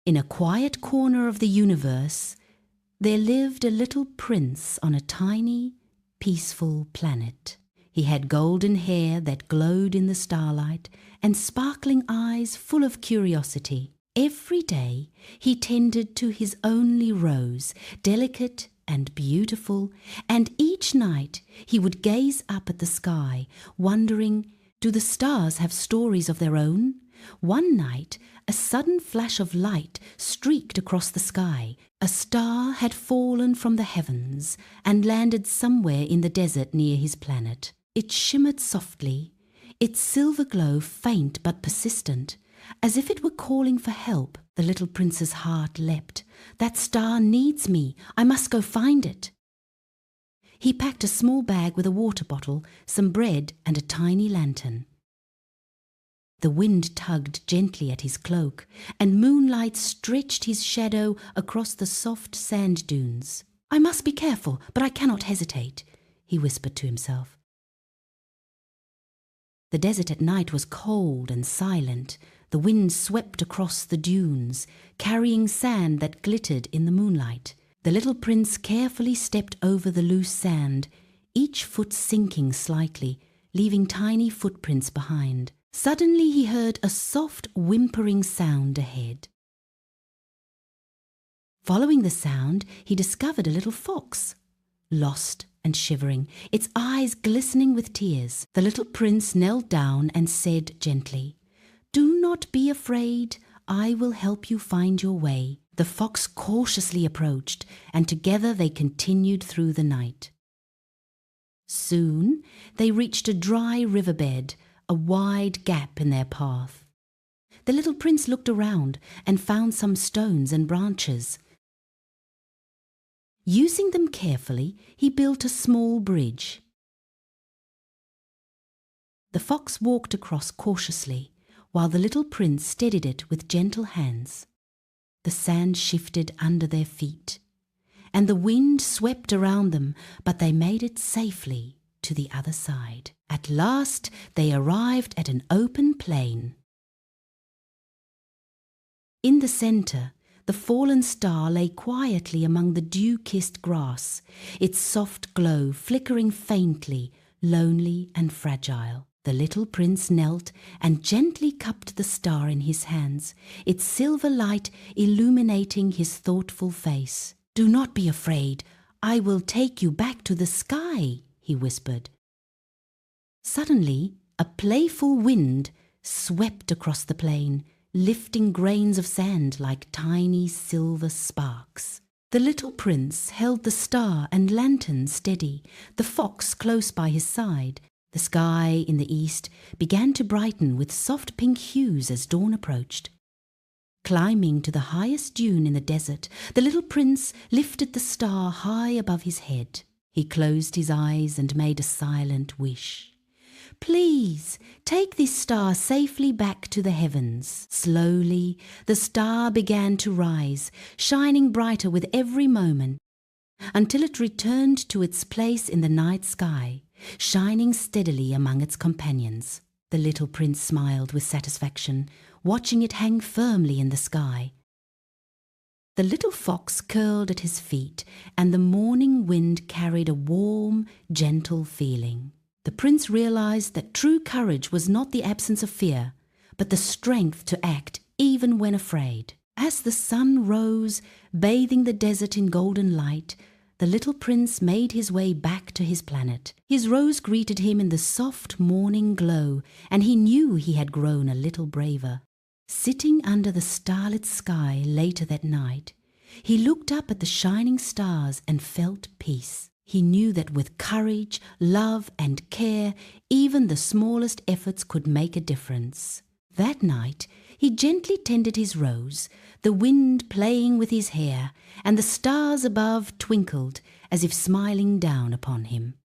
In a quiet corner of the universe, there lived a little prince on a tiny, peaceful planet. He had golden hair that glowed in the starlight and sparkling eyes full of curiosity. Every day he tended to his only rose, delicate and beautiful, and each night he would gaze up at the sky, wondering, do the stars have stories of their own? One night, a sudden flash of light streaked across the sky. A star had fallen from the heavens and landed somewhere in the desert near his planet. It shimmered softly, its silver glow faint but persistent, as if it were calling for help. The little prince's heart leapt. That star needs me. I must go find it. He packed a small bag with a water bottle, some bread, and a tiny lantern. The wind tugged gently at his cloak, and moonlight stretched his shadow across the soft sand dunes. I must be careful, but I cannot hesitate, he whispered to himself. The desert at night was cold and silent. The wind swept across the dunes, carrying sand that glittered in the moonlight. The little prince carefully stepped over the loose sand, each foot sinking slightly, leaving tiny footprints behind. Suddenly he heard a soft whimpering sound ahead. Following the sound, he discovered a little fox, lost and shivering, its eyes glistening with tears. The little prince knelt down and said gently, "Do not be afraid. I will help you find your way." The fox cautiously approached, and together they continued through the night. Soon they reached a dry riverbed, a wide gap in their path. The little prince looked around and found some stones and branches. Using them carefully, he built a small bridge. The fox walked across cautiously, while the little prince steadied it with gentle hands. The sand shifted under their feet, and the wind swept around them, but they made it safely to the other side. At last they arrived at an open plain. In the center, the fallen star lay quietly among the dew-kissed grass, its soft glow flickering faintly, lonely and fragile. The little prince knelt and gently cupped the star in his hands, its silver light illuminating his thoughtful face. "Do not be afraid. I will take you back to the sky," he whispered. Suddenly, a playful wind swept across the plain, lifting grains of sand like tiny silver sparks. The little prince held the star and lantern steady, the fox close by his side. The sky in the east began to brighten with soft pink hues as dawn approached. Climbing to the highest dune in the desert, the little prince lifted the star high above his head. He closed his eyes and made a silent wish. "Please, take this star safely back to the heavens." Slowly, the star began to rise, shining brighter with every moment, until it returned to its place in the night sky, shining steadily among its companions. The little prince smiled with satisfaction, watching it hang firmly in the sky. The little fox curled at his feet, and the morning wind carried a warm, gentle feeling. The prince realized that true courage was not the absence of fear, but the strength to act even when afraid. As the sun rose, bathing the desert in golden light, the little prince made his way back to his planet. His rose greeted him in the soft morning glow, and he knew he had grown a little braver. Sitting under the starlit sky later that night, he looked up at the shining stars and felt peace. He knew that with courage, love, and care, even the smallest efforts could make a difference. That night, he gently tended his rose, the wind playing with his hair, and the stars above twinkled as if smiling down upon him.